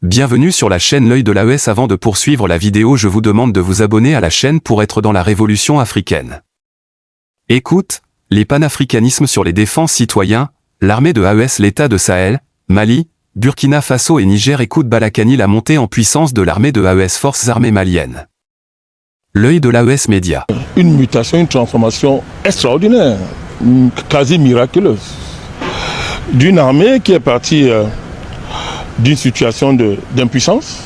Bienvenue sur la chaîne L'œil de l'AES. Avant de poursuivre la vidéo, je vous demande de vous abonner à la chaîne pour être dans la révolution africaine. Écoute, les panafricanismes sur les défenses citoyens, l'armée de AES, l'État de Sahel, Mali, Burkina Faso et Niger. Écoute Balakani, la montée en puissance de l'armée de AES, forces armées maliennes. L'œil de l'AES Média. Une mutation, une transformation extraordinaire, quasi miraculeuse, d'une armée qui est partie d'une situation d'impuissance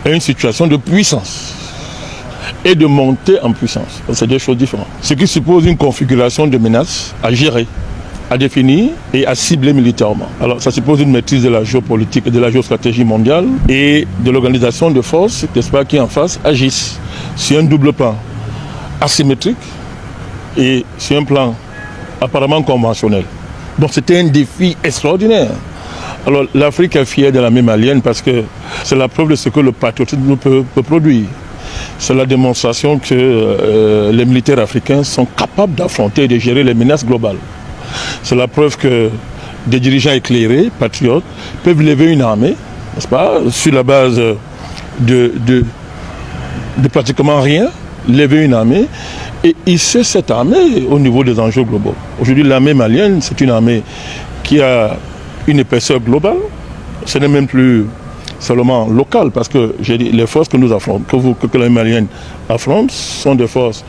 à une situation de puissance et de montée en puissance. C'est deux choses différentes. Ce qui suppose une configuration de menaces à gérer, à définir et à cibler militairement. Alors ça suppose une maîtrise de la géopolitique et de la géostratégie mondiale et de l'organisation de forces, n'est-ce pas, qui en face agissent sur un double plan asymétrique et sur un plan apparemment conventionnel. Donc c'était un défi extraordinaire. Alors l'Afrique est fière de l'armée malienne parce que c'est la preuve de ce que le patriotisme peut produire. C'est la démonstration que les militaires africains sont capables d'affronter et de gérer les menaces globales. C'est la preuve que des dirigeants éclairés, patriotes, peuvent lever une armée, n'est-ce pas, sur la base de pratiquement rien, lever une armée et hisser cette armée au niveau des enjeux globaux. Aujourd'hui, l'armée malienne, c'est une armée qui a une épaisseur globale. Ce n'est même plus seulement local, parce que j'ai dit, les forces que nous affrontons, que l'armée malienne affronte, sont des forces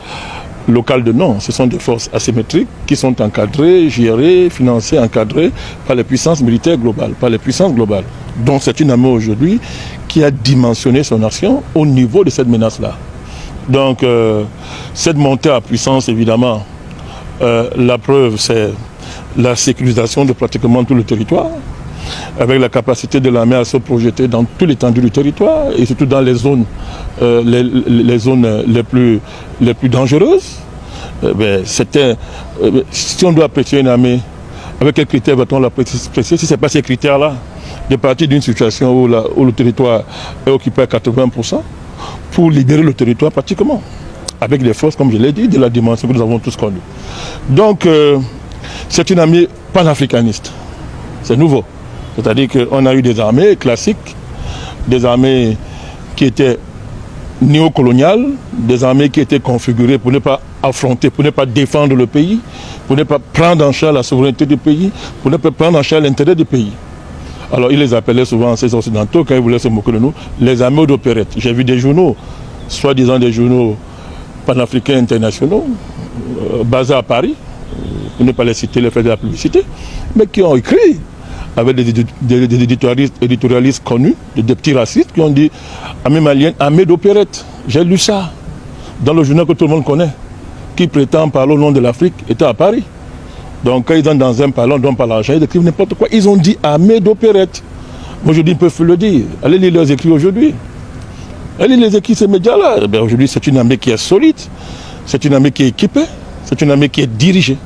locales de nom. Ce sont des forces asymétriques qui sont encadrées, gérées, financées, encadrées par les puissances militaires globales, Donc c'est une armée aujourd'hui qui a dimensionné son action au niveau de cette menace-là. Donc cette montée à puissance, évidemment, la preuve, c'est la sécurisation de pratiquement tout le territoire, avec la capacité de l'armée à se projeter dans toute l'étendue du territoire et surtout dans les zones, les plus dangereuses. Si on doit apprécier une armée, avec quels critères va-t-on l'apprécier? Si ce n'est pas ces critères-là, de partir d'une situation où le territoire est occupé à 80%, pour libérer le territoire pratiquement, avec des forces, comme je l'ai dit, de la dimension que nous avons tous connue. Donc, c'est une armée panafricaniste. C'est nouveau. C'est-à-dire qu'on a eu des armées classiques, des armées qui étaient néocoloniales, des armées qui étaient configurées pour ne pas affronter, pour ne pas défendre le pays, pour ne pas prendre en charge la souveraineté du pays, pour ne pas prendre en charge l'intérêt du pays. Alors ils les appelaient souvent, ces occidentaux, quand ils voulaient se moquer de nous, les armées d'opérette. J'ai vu des journaux, soi-disant des journaux panafricains internationaux, basés à Paris, pour ne pas les citer, les faire de la publicité, mais qui ont écrit avec des éditorialistes connus, des petits racistes, qui ont dit armée malienne, armée d'opérette. J'ai lu ça dans le journal que tout le monde connaît, qui prétend parler au nom de l'Afrique, était à Paris. Donc quand ils entrent dans un parlant dont par l'argent, ils écrivent n'importe quoi. Ils ont dit armée d'opérette. Aujourd'hui, ils peuvent le dire. Allez lire leurs écrits aujourd'hui. Allez lire les écrits de ces médias-là. Aujourd'hui, c'est une armée qui est solide, c'est une armée qui est équipée, c'est une armée qui est dirigée,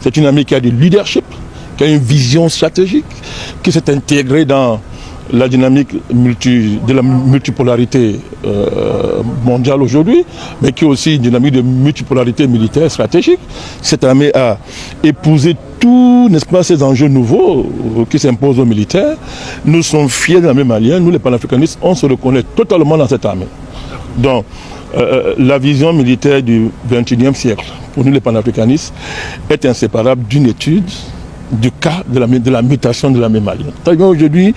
c'est une armée qui a du leadership, qui a une vision stratégique, qui s'est intégrée dans la dynamique de la multipolarité mondiale aujourd'hui, mais qui est aussi une dynamique de multipolarité militaire stratégique. Cette armée a épousé tous, n'est-ce pas, ces enjeux nouveaux qui s'imposent aux militaires. Nous sommes fiers de l'armée malienne, nous les panafricanistes, on se reconnaît totalement dans cette armée. Donc, la vision militaire du XXIe siècle, pour nous les panafricanistes, est inséparable d'une étude du cas de la mutation de l'armée malienne. C'est aujourd'hui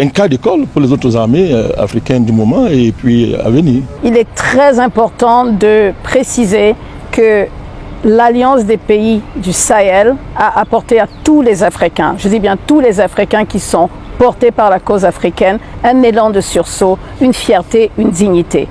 un cas d'école pour les autres armées africaines du moment et puis à venir. Il est très important de préciser que l'Alliance des pays du Sahel a apporté à tous les Africains, je dis bien tous les Africains qui sont portés par la cause africaine, un élan de sursaut, une fierté, une dignité.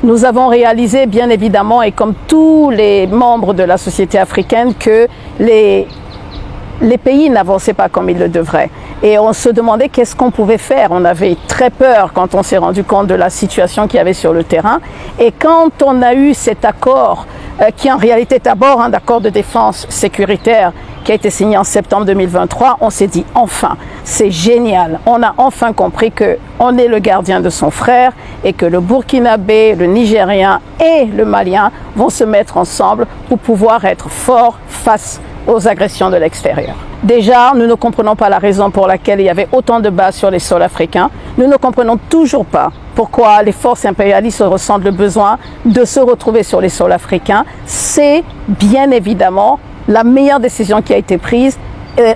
Nous avons réalisé bien évidemment, et comme tous les membres de la société africaine, que les pays n'avançaient pas comme ils le devraient. Et on se demandait qu'est-ce qu'on pouvait faire. On avait très peur quand on s'est rendu compte de la situation qu'il y avait sur le terrain. Et quand on a eu cet accord, qui en réalité est d'abord un accord de défense sécuritaire, qui a été signé en septembre 2023, on s'est dit enfin, c'est génial. On a enfin compris qu'on est le gardien de son frère et que le Burkinabé, le Nigérien et le Malien vont se mettre ensemble pour pouvoir être forts face aux agressions de l'extérieur. Déjà, nous ne comprenons pas la raison pour laquelle il y avait autant de bases sur les sols africains. Nous ne comprenons toujours pas pourquoi les forces impérialistes ressentent le besoin de se retrouver sur les sols africains. C'est bien évidemment la meilleure décision qui a été prise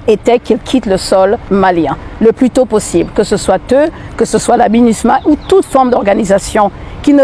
était qu'ils quittent le sol malien le plus tôt possible, que ce soit eux, que ce soit la MINUSMA ou toute forme d'organisation qui ne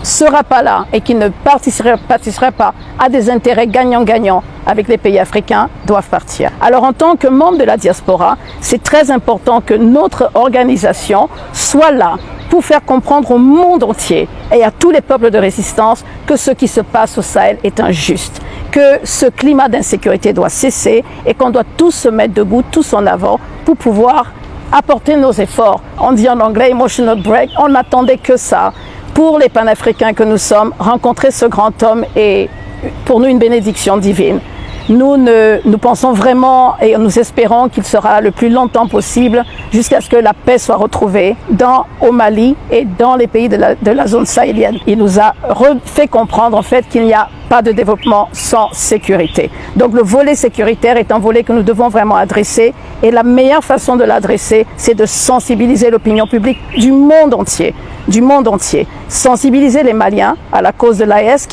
sera pas là et qui ne participerait pas à des intérêts gagnant-gagnant avec les pays africains doivent partir. Alors en tant que membre de la diaspora, c'est très important que notre organisation soit là pour faire comprendre au monde entier et à tous les peuples de résistance que ce qui se passe au Sahel est injuste, que ce climat d'insécurité doit cesser et qu'on doit tous se mettre debout, tous en avant pour pouvoir apporter nos efforts. On dit en anglais emotional break, on n'attendait que ça. Pour les panafricains que nous sommes, rencontrer ce grand homme est pour nous une bénédiction divine. Nous pensons vraiment et nous espérons qu'il sera le plus longtemps possible jusqu'à ce que la paix soit retrouvée au Mali et dans les pays de la zone sahélienne. Il nous a fait comprendre en fait qu'il n'y a pas de développement sans sécurité. Donc le volet sécuritaire est un volet que nous devons vraiment adresser et la meilleure façon de l'adresser, c'est de sensibiliser l'opinion publique du monde entier. Sensibiliser les Maliens à la cause de l'AES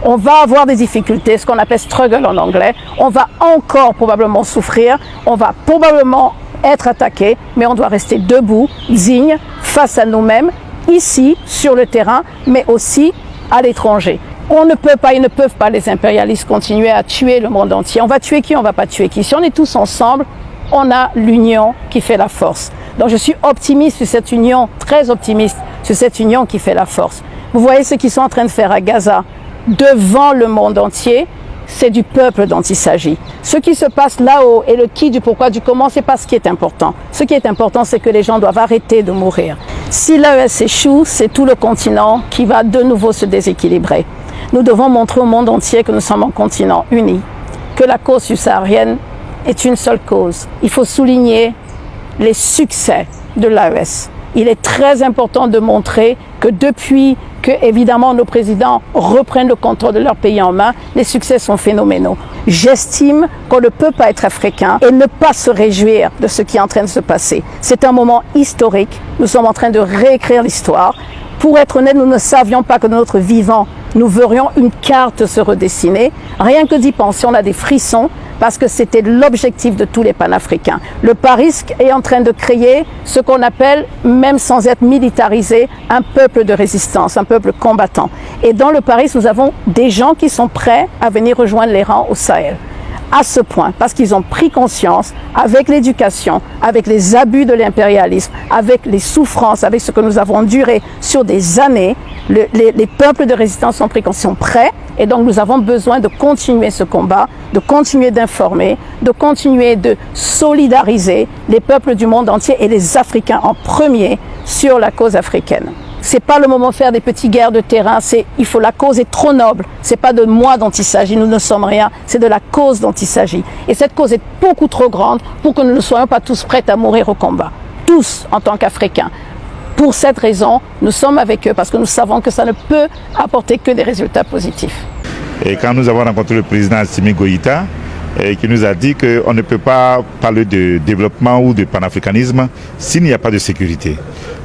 on va avoir des difficultés, ce qu'on appelle struggle en anglais. On va encore probablement souffrir, on va probablement être attaqué, mais on doit rester debout, digne, face à nous-mêmes, ici, sur le terrain, mais aussi à l'étranger. Ils ne peuvent pas, les impérialistes, continuer à tuer le monde entier. On va tuer qui, on va pas tuer qui. Si on est tous ensemble, on a l'union qui fait la force. Donc je suis optimiste sur cette union, très optimiste sur cette union qui fait la force. Vous voyez ce qu'ils sont en train de faire à Gaza, devant le monde entier, c'est du peuple dont il s'agit. Ce qui se passe là-haut et le qui, du pourquoi, du comment, c'est pas ce qui est important. Ce qui est important, c'est que les gens doivent arrêter de mourir. Si l'AES échoue, c'est tout le continent qui va de nouveau se déséquilibrer. Nous devons montrer au monde entier que nous sommes un continent uni, que la cause subsaharienne est une seule cause. Il faut souligner les succès de l'AES. Il est très important de montrer que depuis que, évidemment, nos présidents reprennent le contrôle de leur pays en main, les succès sont phénoménaux. J'estime qu'on ne peut pas être africain et ne pas se réjouir de ce qui est en train de se passer. C'est un moment historique. Nous sommes en train de réécrire l'histoire. Pour être honnête, nous ne savions pas que de notre vivant, nous verrions une carte se redessiner. Rien que d'y penser, on a des frissons parce que c'était l'objectif de tous les panafricains. Le PARISC est en train de créer ce qu'on appelle, même sans être militarisé, un peuple de résistance, un peuple combattant. Et dans le PARISC, nous avons des gens qui sont prêts à venir rejoindre les rangs au Sahel. À ce point, parce qu'ils ont pris conscience, avec l'éducation, avec les abus de l'impérialisme, avec les souffrances, avec ce que nous avons enduré sur des années, les peuples de résistance ont pris conscience, sont prêts, et donc nous avons besoin de continuer ce combat, de continuer d'informer, de continuer de solidariser les peuples du monde entier et les Africains en premier sur la cause africaine. C'est pas le moment de faire des petites guerres de terrain, la cause est trop noble. C'est pas de moi dont il s'agit, nous ne sommes rien, c'est de la cause dont il s'agit. Et cette cause est beaucoup trop grande pour que nous ne soyons pas tous prêts à mourir au combat. Tous, en tant qu'Africains. Pour cette raison, nous sommes avec eux parce que nous savons que ça ne peut apporter que des résultats positifs. Et quand nous avons rencontré le président Assimi Goïta, qui nous a dit qu'on ne peut pas parler de développement ou de panafricanisme s'il n'y a pas de sécurité.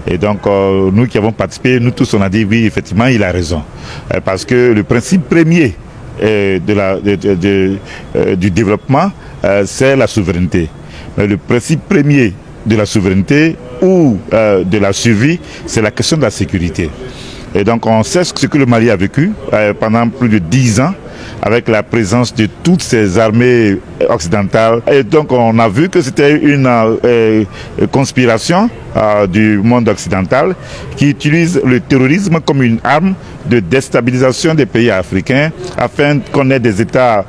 Et donc, nous qui avons participé, nous tous, on a dit oui, effectivement, il a raison. Parce que le principe premier du développement, c'est la souveraineté. Mais le principe premier de la souveraineté ou de la survie, c'est la question de la sécurité. Et donc, on sait ce que le Mali a vécu pendant plus de 10 ans, avec la présence de toutes ces armées occidentales. Et donc on a vu que c'était une conspiration du monde occidental qui utilise le terrorisme comme une arme de déstabilisation des pays africains afin qu'on ait des États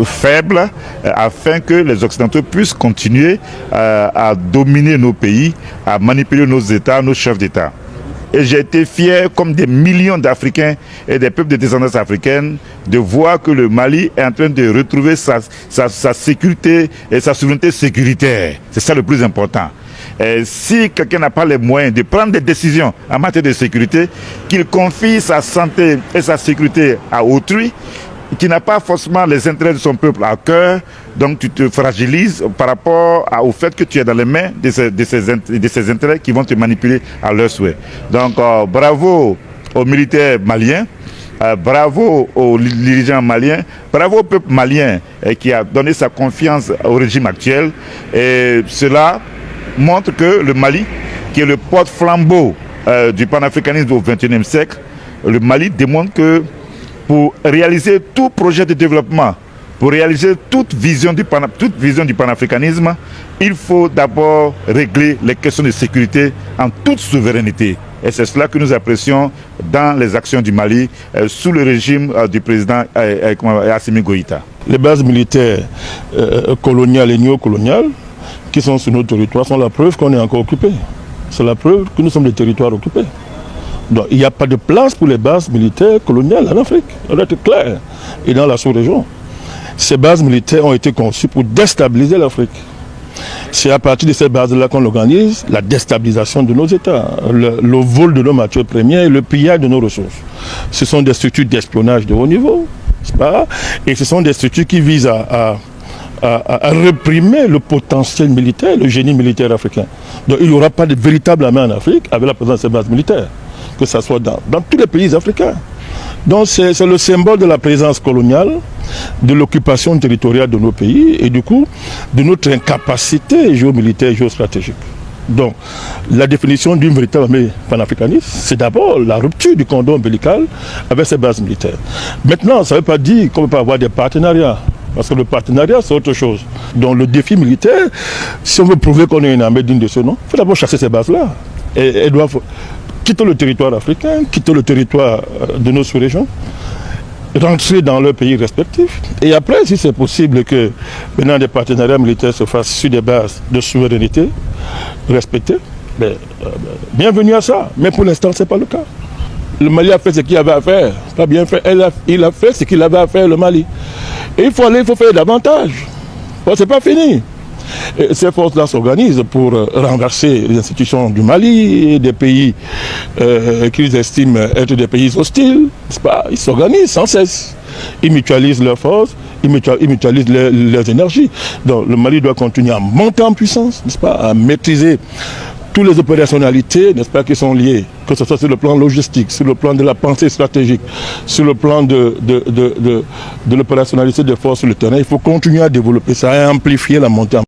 faibles, afin que les Occidentaux puissent continuer à dominer nos pays, à manipuler nos États, nos chefs d'État. Et j'ai été fier, comme des millions d'Africains et des peuples de descendance africaine, de voir que le Mali est en train de retrouver sa sécurité et sa souveraineté sécuritaire. C'est ça le plus important. Et si quelqu'un n'a pas les moyens de prendre des décisions en matière de sécurité, qu'il confie sa santé et sa sécurité à autrui, qui n'a pas forcément les intérêts de son peuple à cœur, donc tu te fragilises par rapport au fait que tu es dans les mains de ces intérêts qui vont te manipuler à leur souhait. Donc bravo aux militaires maliens, bravo aux dirigeants maliens, bravo au peuple malien qui a donné sa confiance au régime actuel. Et cela montre que le Mali, qui est le porte-flambeau du panafricanisme au XXIe siècle, le Mali démontre que pour réaliser tout projet de développement, pour réaliser toute vision du panafricanisme, il faut d'abord régler les questions de sécurité en toute souveraineté. Et c'est cela que nous apprécions dans les actions du Mali sous le régime du président Assimi Goïta. Les bases militaires coloniales et néocoloniales qui sont sur nos territoires sont la preuve qu'on est encore occupé. C'est la preuve que nous sommes des territoires occupés. Donc il n'y a pas de place pour les bases militaires coloniales en Afrique. Ça doit être clair. Et dans la sous-région. Ces bases militaires ont été conçues pour déstabiliser l'Afrique. C'est à partir de ces bases-là qu'on organise la déstabilisation de nos États, le vol de nos matières premières et le pillage de nos ressources. Ce sont des structures d'espionnage de haut niveau, n'est-ce pas? Et ce sont des structures qui visent à réprimer le potentiel militaire, le génie militaire africain. Donc il n'y aura pas de véritable main en Afrique avec la présence de ces bases militaires, que ce soit dans tous les pays africains. Donc c'est le symbole de la présence coloniale, de l'occupation territoriale de nos pays et du coup de notre incapacité géomilitaire et géostratégique. Donc la définition d'une véritable armée panafricaniste, c'est d'abord la rupture du cordon ombilical avec ces bases militaires. Maintenant, ça ne veut pas dire qu'on ne peut pas avoir des partenariats. Parce que le partenariat, c'est autre chose. Donc le défi militaire, si on veut prouver qu'on est une armée digne de ce nom, il faut d'abord chasser ces bases-là. Et elles doivent quitter le territoire africain, quitter le territoire de nos sous-régions, rentrer dans leurs pays respectifs. Et après, si c'est possible que maintenant des partenariats militaires se fassent sur des bases de souveraineté respectées, bienvenue à ça. Mais pour l'instant, ce n'est pas le cas. Le Mali a fait ce qu'il avait à faire. Pas bien fait. Il a fait ce qu'il avait à faire, le Mali. Et il faut faire davantage. Bon, ce n'est pas fini. Et ces forces-là s'organisent pour renverser les institutions du Mali et des pays qu'ils estiment être des pays hostiles. N'est-ce pas? Ils s'organisent sans cesse. Ils mutualisent leurs forces, ils mutualisent leurs énergies. Donc le Mali doit continuer à monter en puissance, n'est-ce pas, à maîtriser toutes les opérationnalités, n'est-ce pas, qui sont liées, que ce soit sur le plan logistique, sur le plan de la pensée stratégique, sur le plan de l'opérationnalité des forces sur le terrain. Il faut continuer à développer ça et à amplifier la montée en